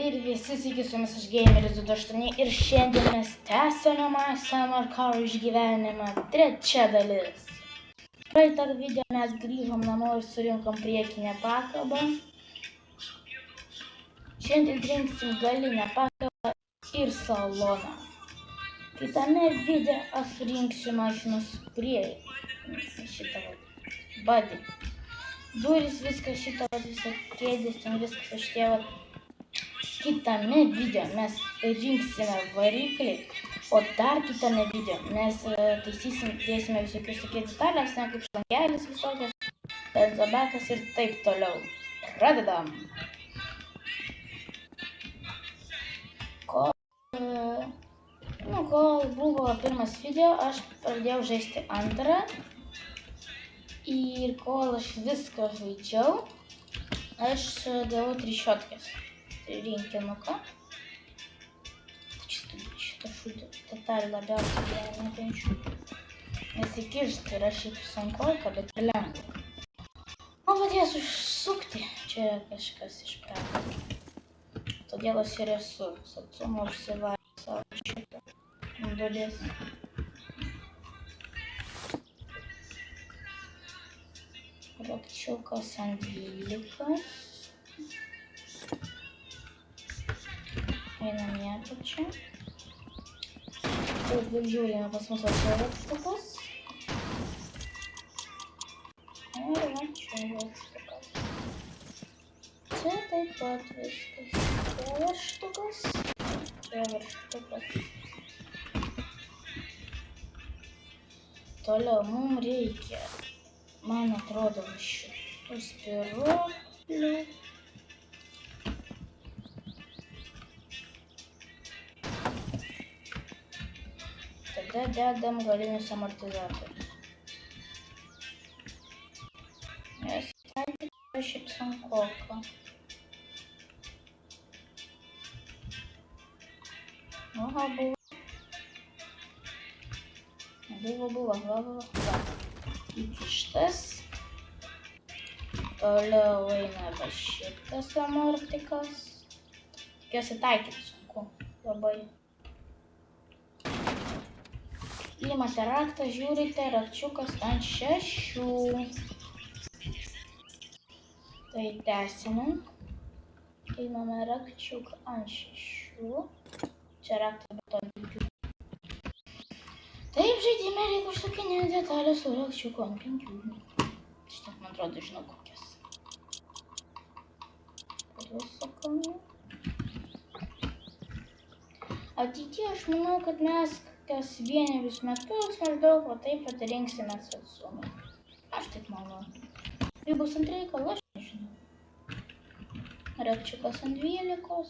Ir visi sveiki, su jumis aš Gameris 28 ir šiandien mes tęsiame My Summer Car išgyvenimą, trečia dalis. Praeitą video mes grįžom namo ir surinkom priekinę pakabą. Šiandien rinksim galinę pakabą ir saloną. Kitame video aš rinksiu mašinos priekį, šitą badį. Duris, viskas šitą, visą kėdės, ten viskas šitie. Kitame video mes rinksime variklį, o dar kitame video mes dėsime visokius tokie detalės, kaip šlangelis visokios, benzobekas ir taip toliau. Pradedam. Kol buvo pirmas video, aš pradėjau žaisti antrą. Ir kol aš viską žaidžiau, aš gavau 3 šotkės. Rinkinuką. Šitą šūdį detalį labiausiai nekenčiu. Nesikirsti yra šiaip sunkoka, bet ir lengva. O vat jas užsukti, čia kažkas išpratė. Todėl aš ir esu atsumo užsivarę savo šitą duris. Rakčiukas ant 12. Einam į apačią. Taip, žiūrime pas mus rakčiukas. Ir rakčiukas. Čia taip pat viskas. Čia varštukas. Čia varštukas. Toliau mums reikia, man atrodo, šitų spyruoklių. Tada dedam galinius amortizatorius. Nes taikyti yra šiaip sunkoka. Aha, buvo. Įkištas. Toliau eina va šitas amortikas. Tikiuosi taikyti sunku. Labai. Įmate raktą, žiūrite, rakčiukas ant 6. Tai tęsime. Įmame rakčiuką ant 6. Čia raktą bet ant 5. Taip, žaidime reikia užsakinę detalę su rakčiuku ant 5. Šitą, man atrodo, žinau kokias. Prisukame. Ateityje aš manau, kad mes kas vienerius metus maždaug o taip pat rinksime atsumą. Aš taip manau. Tai bus ant reikalo, aš nežinau. Rakčiukas ant 12.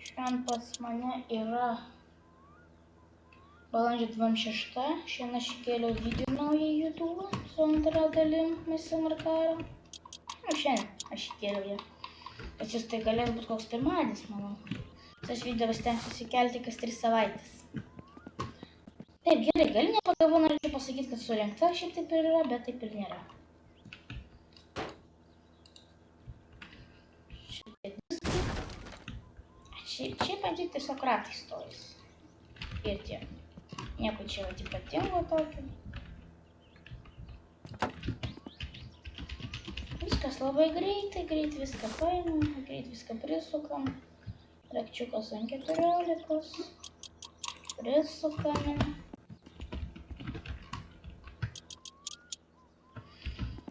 Šiandien pas mane yra balandžio 26. Šiandien aš įkėliau video naują į YouTube su antra dalim My Summer Car. Šiandien aš įkėliau ją. Pas jūs tai galės būti koks pirmadienis, manau. Aš video stengsiuosi kelti kas 3 savaitės. Taip, gerai, galinė pakaba norėčiau pasakyti, kad surinkta šiaip taip ir yra, bet taip ir nėra. Šiaip ant jų tiesiog ratai stojus. Ir tiek. Nieko čia ypatingo tokio. Viskas labai greitai, greit viską paimam, greit viską prisukam. Rakčiukas ant 14. Prisukame.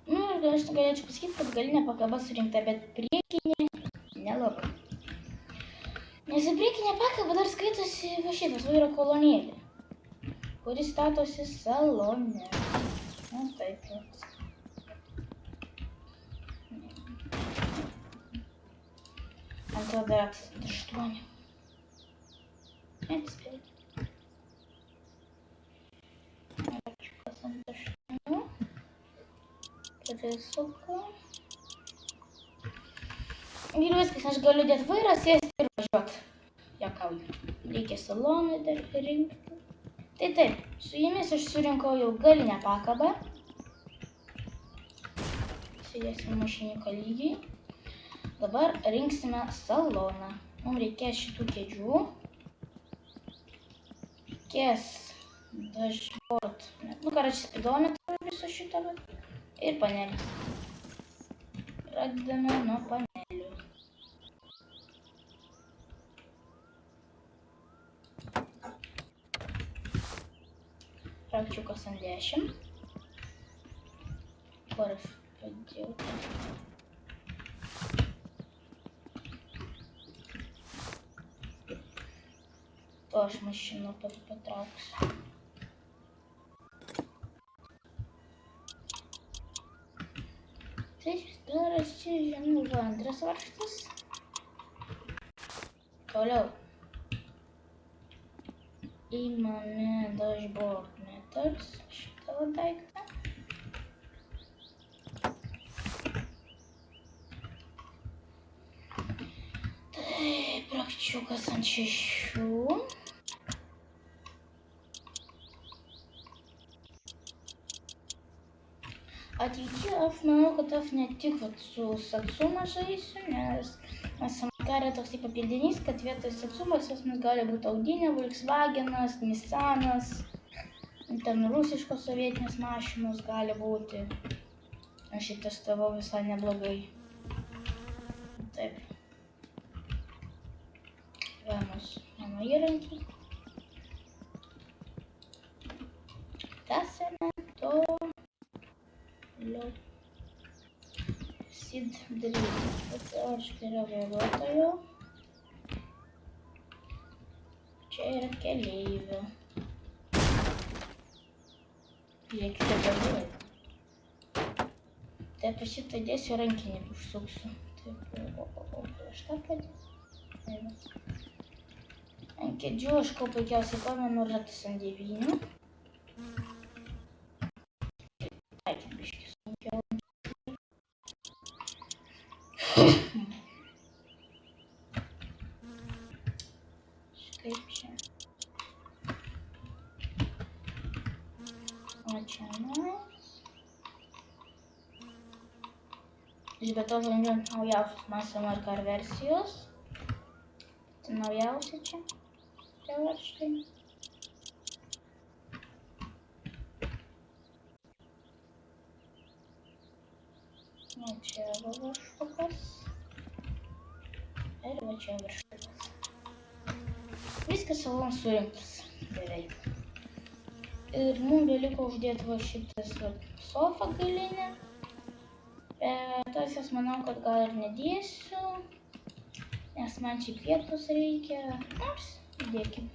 Ir aš galėčiau pasakyti, kad galinė pakaba surinkta, bet priekinė nelabai. Nes į priekinę pakabą dar skaitosi va šitas vairo kolonėlė, kuris statosi salone. Na taip pat. Ant to dar 8. Nespėjau. Rakčiukas ant 8. Prisuku. Ir viskas, aš galiu dėti vairą, sėsti ir važiuoti. Juokauju. Reikia saloną dar rinkti. Tai taip, su jumis aš surinkau jau galinę pakabą. Sėdėsime mašininką lygiai. Dabar rinksime saloną. Mums reikės šitų kėdžių. Reikės dashboard. Spidometrą viso šito. Ir panelį. Pradedame nuo panelių. Rakčiukas ant 10. Kur aš padėjau? To aš mašiną patrauksiu. Taip, daras čia žemiau antras varžtas. Toliau. Įmame dashboard methods. Šitą daiktą. Taip, rakčiukas ant 6. Ateityje aš manau, kad aš ne tik su Satsuma žaisiu, nes mes Samatare toksai papildinys, kad vietoj Satsumos mes gali būti Audinė, Volkswagenas, Nissanas, ten rusiškos sovietinės mašinos gali būti. Aš jį testavau visai neblogai. Taip. Vėmus mano įrankį. Tęsėme to. Sid dalykas. Aš tai yra vairuotojo. Čia yra keleivio. Žiūrėkite dabar. Taip, aš šitą dėsiu rankinį užsuksiu. Taip, aš tą padėsiu. Ant kėdžių aš ko puikiausiai pamenu ratas ant 9. Kaip čia? O čia bet to žaidžiant naujausius Massimo Car versijos. Tai naujausia čia. Tie varžtai. O čia va varžtukas. Ir va čia varžtukas. Viskas salonas surinktas beveik. Ir mums beliko uždėti va šitas sofą galinę. Bet aš manau, kad gal ir nedėsiu, nes man čia vietos reikia. Nors įdėkim.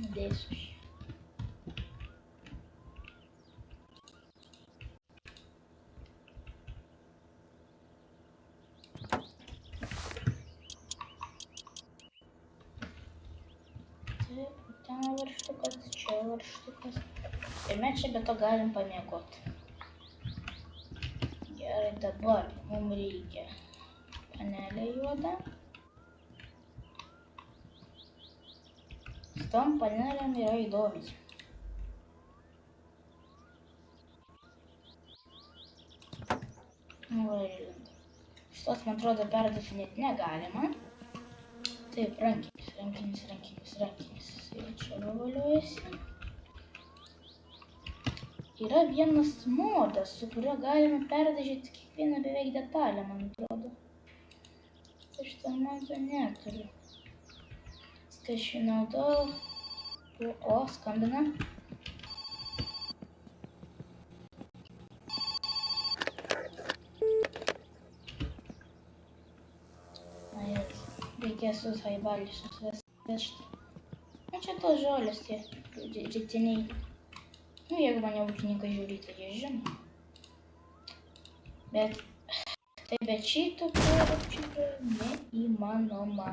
Nedėsiu šį. Ten varžtukas, čia varžtukas. Ir mes čia be to galim pamiegoti. Gerai, dabar mums reikia panelę juodą. Su tom panelėm yra įdomus. Šitos, man atrodo, perdažinėti negalima. Taip, rankinis. Ir čia valiuojasi. Yra vienas modas, su kuriuo galime perdažyti kiekvieną beveik detalę, man atrodo. Tai šitą modą neturiu. Skaičiu naudau. O, skambina. Reikės visai balį vežti. Nu, čia tos žolės tie rytiniai. Nu, jeigu mane ūkininkai žiūri, tai jie žino. Bet šito neįmanoma.